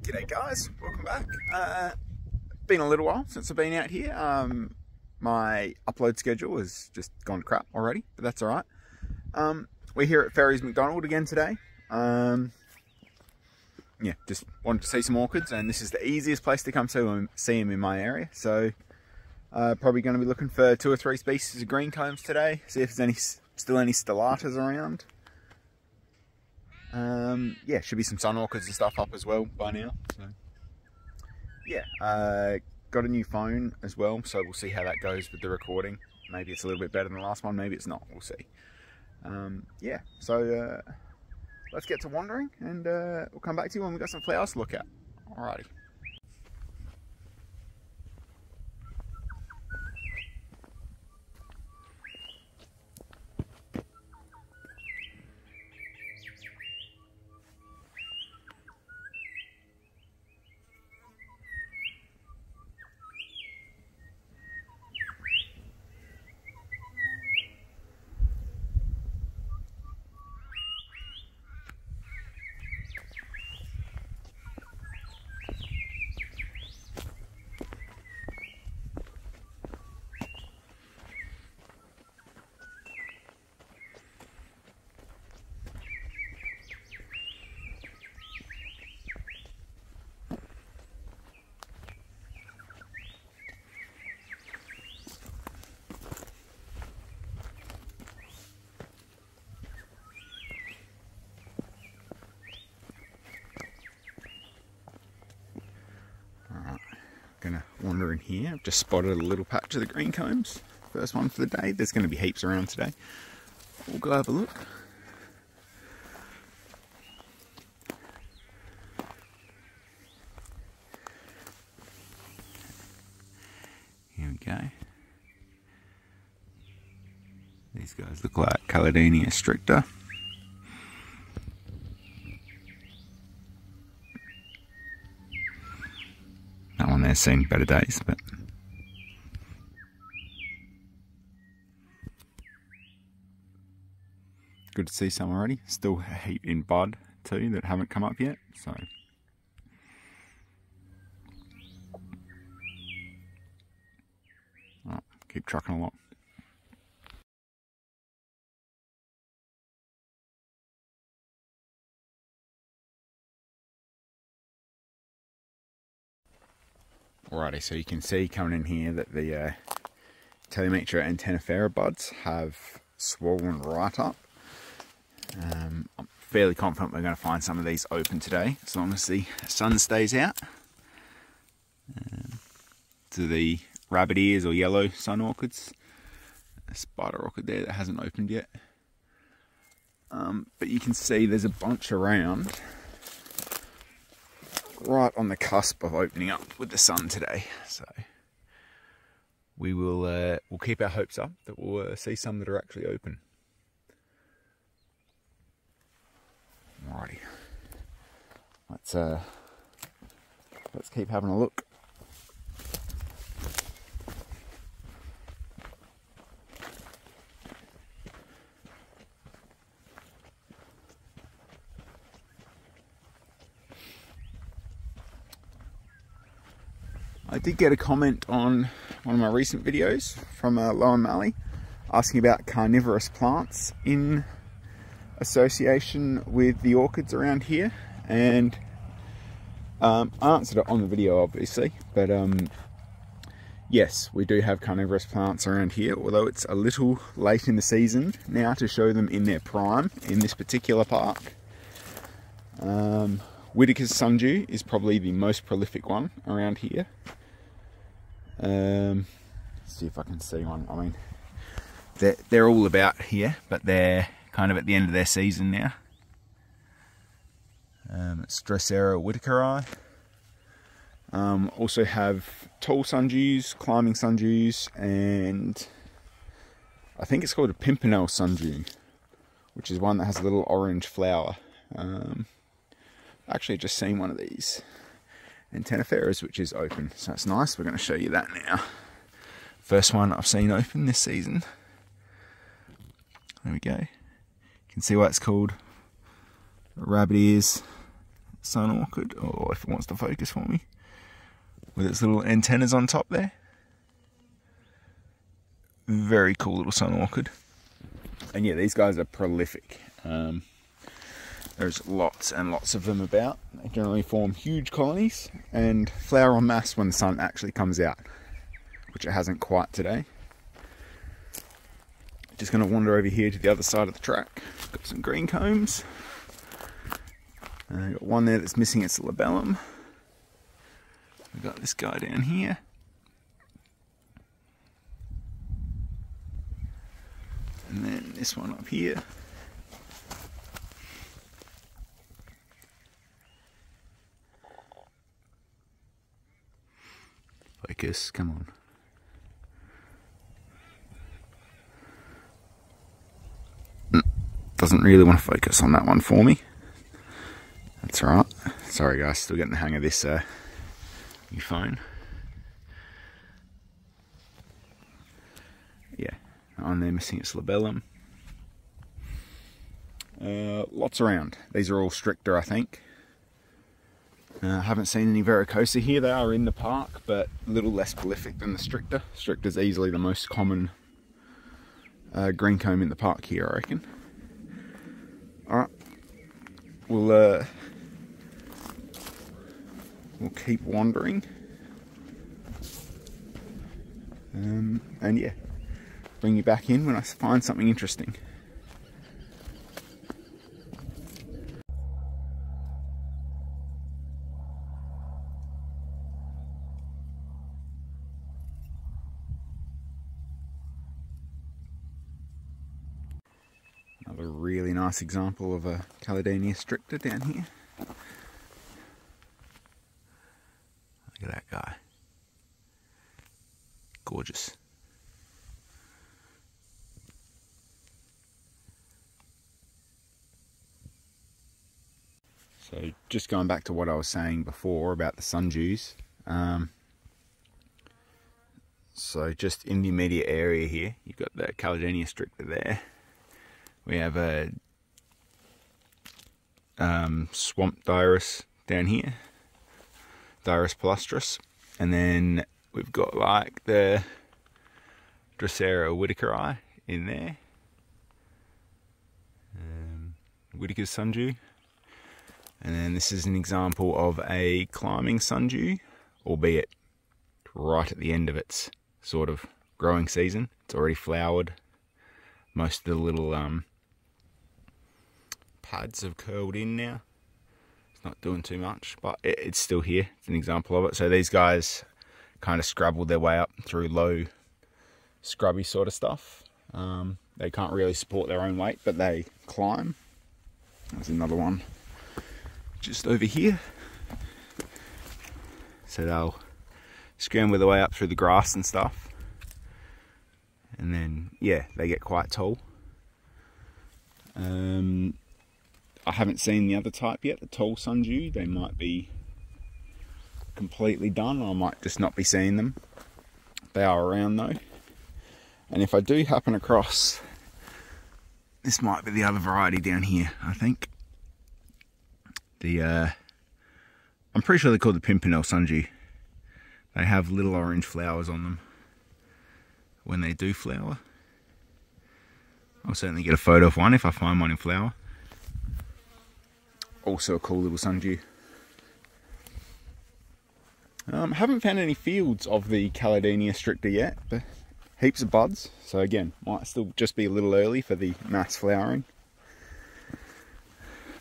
G'day guys, welcome back. Been a little while since I've been out here. My upload schedule has just gone to crap already, but that's alright. We're here at Ferries McDonald again today. Yeah, just wanted to see some orchids, and this is the easiest place to come see them in my area. So probably going to be looking for 2 or 3 species of green combs today, see if there's still any stellatas around. Yeah, should be some sun orchids and stuff up as well by now. So yeah, got a new phone as well, so we'll see how that goes with the recording. Maybe it's a little bit better than the last one, maybe it's not, we'll see. Yeah, so let's get to wandering, and we'll come back to you when we've got some flowers to look at. Alrighty. Gonna wander in here. I've just spotted a little patch of the green combs. First one for the day. There's going to be heaps around today. We'll go have a look. Here we go. These guys look like Caladenia stricta. That one there's seen better days, but good to see some already. Still a heap in bud too that haven't come up yet, so oh, keep trucking along. Alrighty, so you can see coming in here that the Telemetra and Tenifera buds have swollen right up. I'm fairly confident we're going to find some of these open today, as long as the sun stays out. To the rabbit ears or yellow sun orchids, a spider orchid there that hasn't opened yet. But you can see there's a bunch around, right on the cusp of opening up with the sun today, so we will we'll keep our hopes up that we'll see some that are actually open. Alrighty, let's keep having a look. I did get a comment on one of my recent videos from Lower Mallee asking about carnivorous plants in association with the orchids around here, and I answered it on the video obviously, but yes, we do have carnivorous plants around here, although it's a little late in the season now to show them in their prime in this particular park. Whitaker's sundew is probably the most prolific one around here. Let's see if I can see one. I mean, they're all about here, but they're kind of at the end of their season now. It's Dressera whitakeri. Also have tall sundews, climbing sundews, and I think it's called a pimpernel sundew, which is one that has a little orange flower. Actually just seen one of these, and Teniferas, which is open, so that's nice. We're going to show you that now. First one I've seen open this season. There we go. You can see why it's called rabbit ears sun orchid, or if it wants to focus for me, with its little antennas on top there. Very cool little sun orchid. And yeah, these guys are prolific. There's lots and lots of them about. They generally form huge colonies and flower en masse when the sun actually comes out, which it hasn't quite today. Just going to wander over here to the other side of the track. Got some green combs. Got one there that's missing its labellum. We've got this guy down here. And then this one up here. Focus, come on. Doesn't really want to focus on that one for me. That's alright. Sorry guys, still getting the hang of this new phone. Yeah, on there missing its labellum. Lots around. These are all stricta, I think. I haven't seen any verrucosa here. They are in the park, but a little less prolific than the stricta. Stricta is easily the most common green comb in the park here, I reckon. Alright, we'll keep wandering. And yeah, bring you back in when I find something interesting. Another really nice example of a Caladenia stricta down here. Look at that guy. Gorgeous. So just going back to what I was saying before about the sundews. So just in the immediate area here, you've got the Caladenia stricta there. We have a swamp dirus down here, dirus palustris, and then we've got like the Drosera whitakeri in there, Whitaker's sundew, and then this is an example of a climbing sundew, albeit right at the end of its sort of growing season. It's already flowered. Most of the little pads have curled in now. It's not doing too much, but it's still here. It's an example of it. So these guys kind of scrabbled their way up through low, scrubby sort of stuff. They can't really support their own weight, but they climb. There's another one just over here. So they'll scramble their way up through the grass and stuff. And then, yeah, they get quite tall. I haven't seen the other type yet, the tall sundew. They might be completely done, or I might just not be seeing them. They are around though. And if I do happen across, this might be the other variety down here, I think. I'm pretty sure they're called the Pimpernel sundew. They have little orange flowers on them when they do flower. I'll certainly get a photo of one if I find one in flower. Also a cool little sundew. Haven't found any fields of the Caladenia stricta yet, but heaps of buds. So again, might still just be a little early for the mass flowering.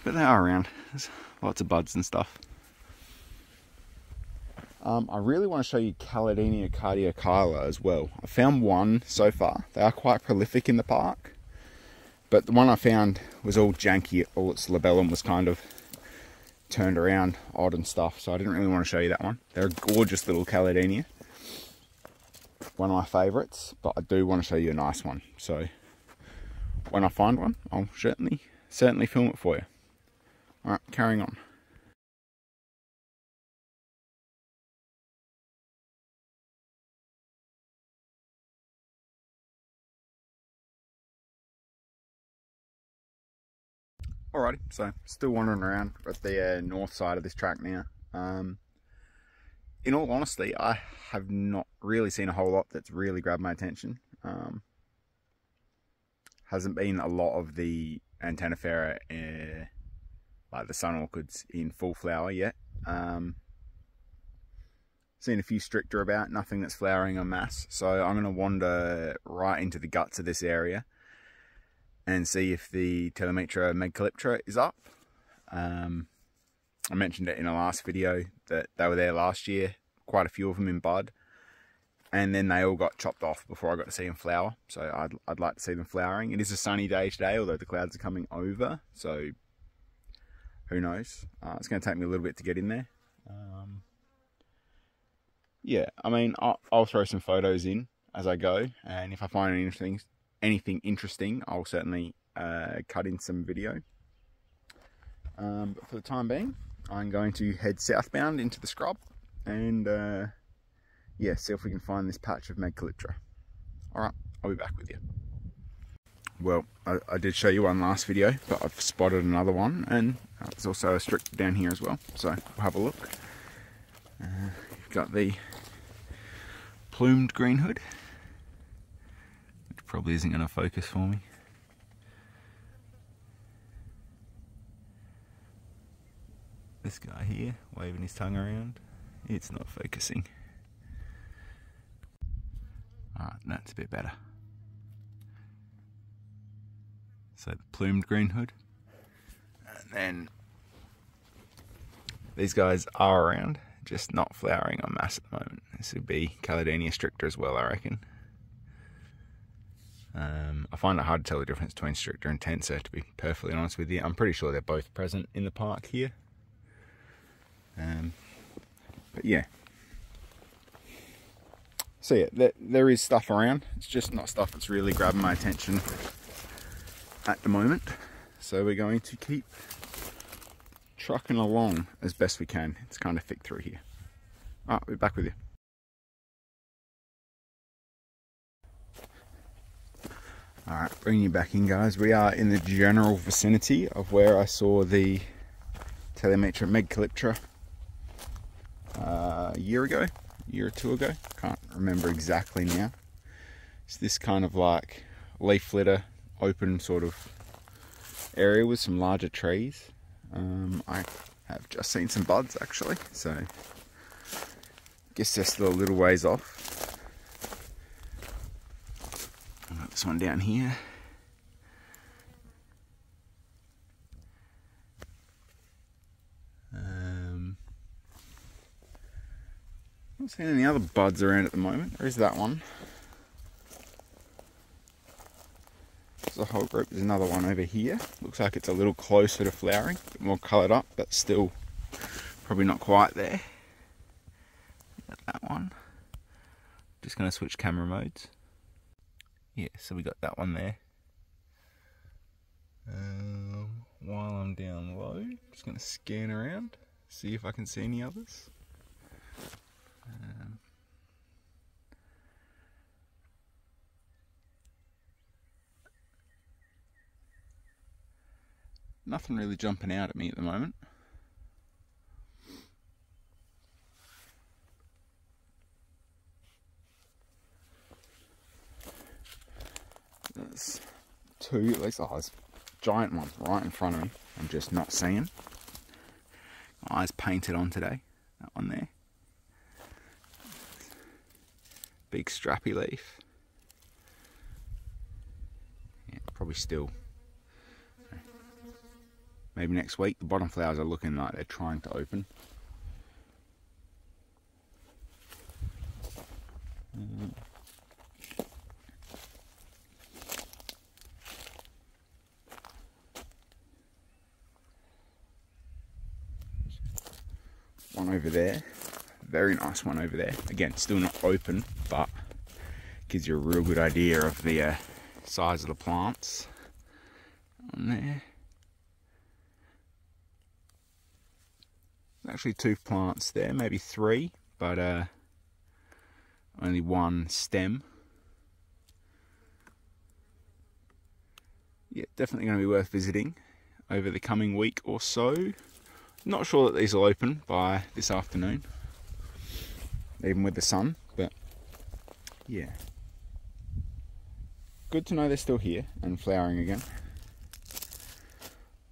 But they are around. There's lots of buds and stuff. I really want to show you Caladenia cardiochila as well. I found one so far. They are quite prolific in the park, but the one I found was all janky. All its labellum was kind of turned around odd and stuff, so I didn't really want to show you that one. They're a gorgeous little Caladenia, one of my favourites, but I do want to show you a nice one. So when I find one, I'll certainly film it for you. Alright, carrying on. Alrighty, so still wandering around at the north side of this track now. In all honesty, I have not really seen a whole lot that's really grabbed my attention. Hasn't been a lot of the Antennifera, like the sun orchids, in full flower yet. Seen a few stricta about, nothing that's flowering en masse. So I'm going to wander right into the guts of this area and see if the Telemetra megcalyptra is up. I mentioned it in a last video that they were there last year, quite a few of them in bud, and then they all got chopped off before I got to see them flower. So I'd like to see them flowering. It is a sunny day today, although the clouds are coming over, so who knows. It's going to take me a little bit to get in there. Yeah, I mean, I'll throw some photos in as I go, and if I find anything interesting, I'll certainly cut in some video. But for the time being, I'm going to head southbound into the scrub and yeah, see if we can find this patch of megcalyptra. Alright, I'll be back with you. Well, I did show you one last video, but I've spotted another one, and there's also a stricta down here as well, so we'll have a look. You've got the plumed green hood, which probably isn't going to focus for me. This guy here, waving his tongue around, it's not focusing. Alright, that's a bit better. So the plumed green hood. And then these guys are around, just not flowering en masse at the moment. This would be Caladenia stricta as well, I reckon. I find it hard to tell the difference between stricta and tensa, to be perfectly honest with you. I'm pretty sure they're both present in the park here. But yeah. So yeah, there is stuff around. It's just not stuff that's really grabbing my attention at the moment. So we're going to keep trucking along as best we can. It's kind of thick through here. Alright, we'll be back with you. Alright, bringing you back in, guys. We are in the general vicinity of where I saw the Telemetra megcalyptra a year or two ago. Can't remember exactly now. It's this kind of like leaf litter, open sort of area with some larger trees. I have just seen some buds actually, so I guess they're still a little ways off. I've got this one down here. I'm not seeing any other buds around at the moment. There is that one. There's a whole group. There's another one over here. Looks like it's a little closer to flowering, a bit more coloured up, but still probably not quite there. Got that one. Just going to switch camera modes. Yeah, so we got that one there. While I'm down low, just going to scan around, see if I can see any others. Nothing really jumping out at me at the moment. There's two, at least. Oh, there's giant ones right in front of me. I'm just not seeing. My eyes painted on today. That one there. Big strappy leaf. Yeah, probably still. Maybe next week. The bottom flowers are looking like they're trying to open. One over there. Very nice one over there. Again, still not open, but gives you a real good idea of the size of the plants on there. Actually two plants there, maybe three, but only one stem. Yeah, definitely going to be worth visiting. over the coming week or so. Not sure that these will open by this afternoon, even with the sun, but yeah. Good to know they're still here and flowering again.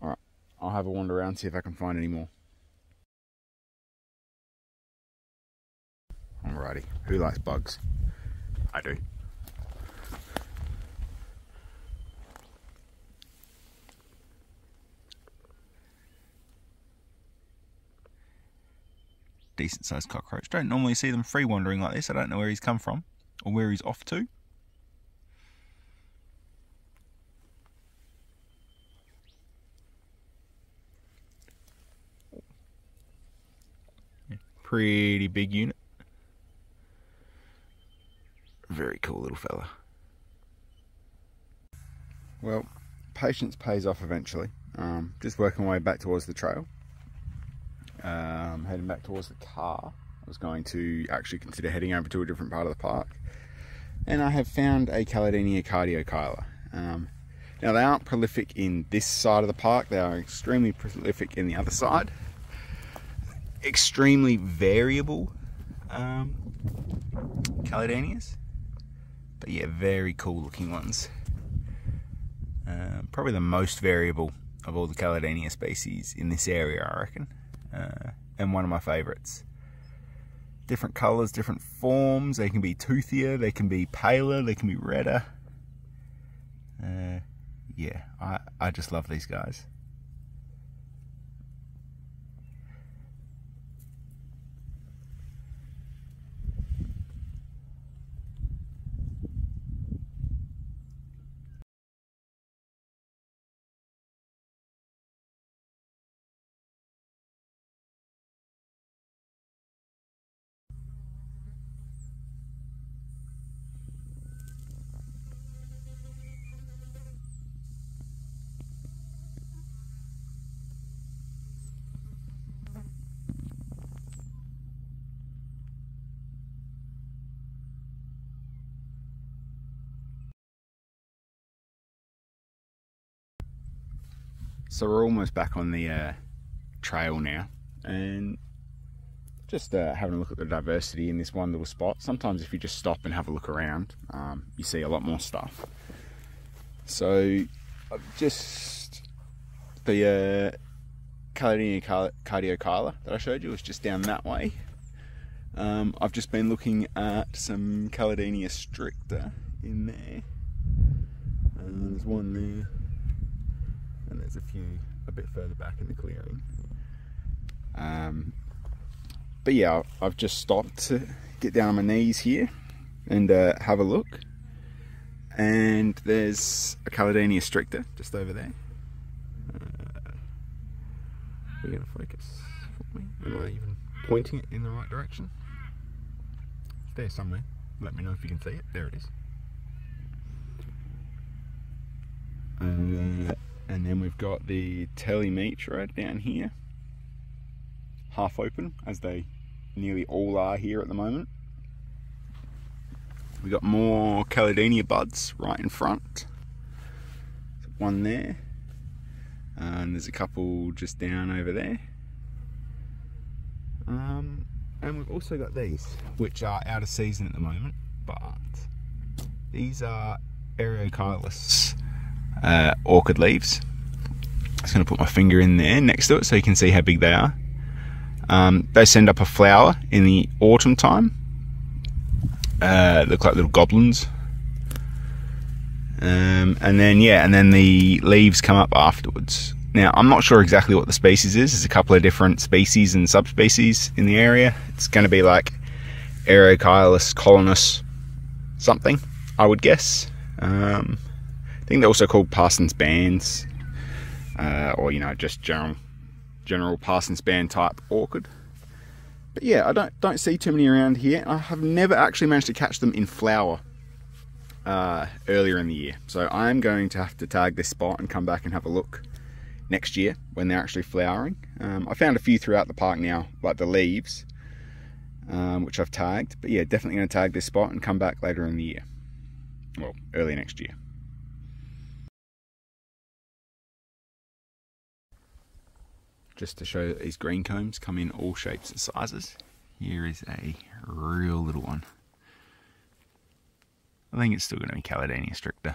Alright, I'll have a wander around, see if I can find any more. Alrighty, who likes bugs? I do. Decent sized cockroach. Don't normally see them free wandering like this. I don't know where he's come from or where he's off to. Yeah, pretty big unit. Very cool little fella. Well, patience pays off eventually. Just working my way back towards the trail. Heading back towards the car. I was going to actually consider heading over to a different part of the park, and I have found a Caladenia cardiochila. Now they aren't prolific in this side of the park, they are extremely prolific in the other side. Extremely variable Caladenias, but yeah, very cool looking ones. Probably the most variable of all the Caladenia species in this area, I reckon. And one of my favourites. Different colours, different forms. They can be toothier, they can be paler, they can be redder. Yeah, I just love these guys. So we're almost back on the trail now, and just having a look at the diversity in this one little spot. Sometimes if you just stop and have a look around, you see a lot more stuff. So just the Caladenia cardiochila that I showed you was just down that way. I've just been looking at some Caladenia stricta in there. There's one there. And there's a few a bit further back in the clearing. But yeah, I've just stopped to get down on my knees here and have a look. And there's a Caladenia stricta just over there. We're going to focus for me. Am I even pointing it in the right direction? It's there somewhere. Let me know if you can see it. There it is. And then we've got the telemetra down here, half open, as they nearly all are here at the moment. We've got more Caladenia buds right in front. One there, and there's a couple just down over there. And we've also got these, which are out of season at the moment, but these are Aerochilus orchid leaves. I'm just going to put my finger in there next to it so you can see how big they are. They send up a flower in the autumn time. Look like little goblins. And then the leaves come up afterwards. Now, I'm not sure exactly what the species is. There's a couple of different species and subspecies in the area. It's going to be like Aerochilus colonus something, I would guess. I think they're also called Parsons bands, or you know, just general Parsons band type orchid. But yeah, I don't see too many around here. I have never actually managed to catch them in flower earlier in the year, so I'm going to have to tag this spot and come back and have a look next year when they're actually flowering. I found a few throughout the park now, like the leaves, which I've tagged. But yeah, definitely going to tag this spot and come back later in the year, well, early next year. just to show that these green combs come in all shapes and sizes. Here is a real little one. I think it's still going to be Caladenia stricta.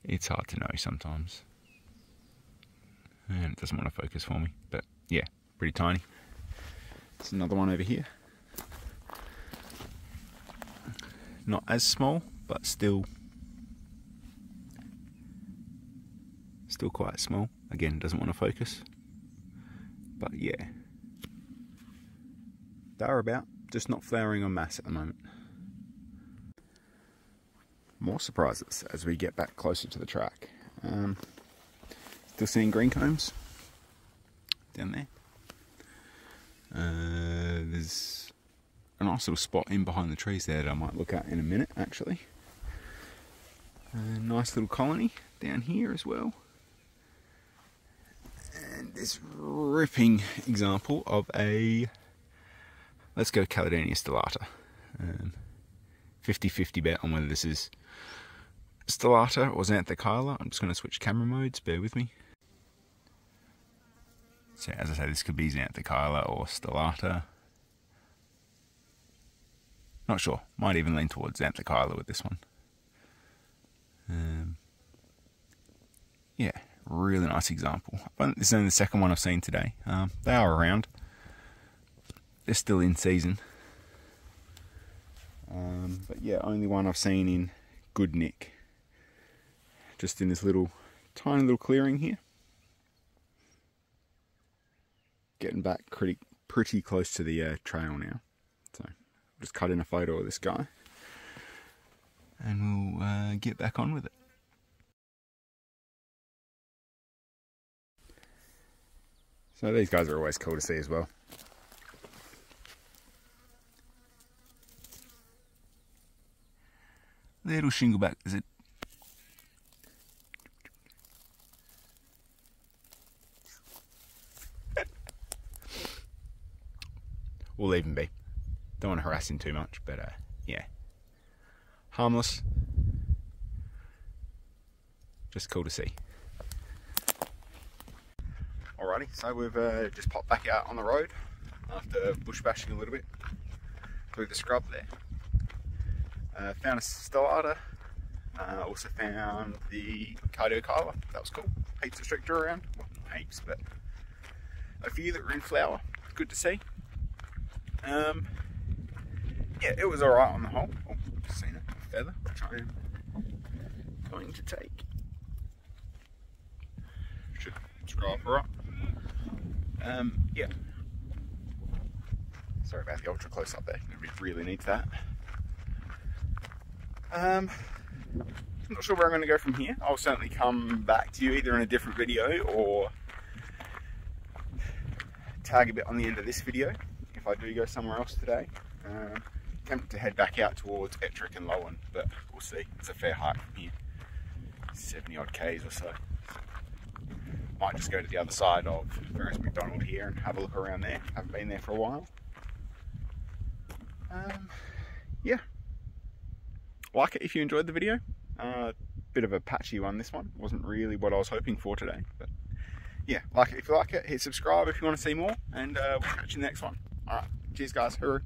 It's hard to know sometimes. And it doesn't want to focus for me, but yeah, pretty tiny. There's another one over here. Not as small, but still quite small. Again, doesn't want to focus. But yeah, they're about, just not flowering en masse at the moment. More surprises as we get back closer to the track. Still seeing green combs down there. There's a nice little spot in behind the trees there that I might look at in a minute, actually. A nice little colony down here as well. And this ripping example of a, let's go Caladenia stellata. 50-50 bet on whether this is stellata or xanthochila. I'm just going to switch camera modes, bear with me. So as I say, this could be xanthochila or stellata. Not sure, might even lean towards xanthochila with this one. Yeah, really nice example. This is only the second one I've seen today. They are around. They're still in season. But yeah, only one I've seen in good nick. Just in this little, tiny little clearing here. Getting back pretty close to the trail now. So, I'll just cut in a photo of this guy. And we'll get back on with it. So these guys are always cool to see as well. Little shingleback lizard. We'll leave him be. Don't want to harass him too much, but yeah. Harmless. Just cool to see. Alrighty, so we've just popped back out on the road after bush bashing a little bit through the scrub there. Found a stellata, also found the cardiochila. That was cool. Heaps of stricta around. Well, not heaps, but a few that were in flower. Good to see. Yeah, it was alright on the whole. Oh, I've just seen a feather, which I'm going to take. Should scroll her up. Yeah. Sorry about the ultra close up there. Nobody really needs that. I'm not sure where I'm going to go from here. I'll certainly come back to you either in a different video or tag a bit on the end of this video if I do go somewhere else today. Tempted to head back out towards Ettrick and Lowen, but we'll see. It's a fair hike from here, 70 odd k's or so. Might just go to the other side of Ferries McDonald here and have a look around there. Haven't been there for a while. Yeah. Like it if you enjoyed the video. Bit of a patchy one, this one. Wasn't really what I was hoping for today. But yeah, like it if you like it. Hit subscribe if you want to see more. And we'll catch you in the next one. Alright, cheers guys. Hooroo.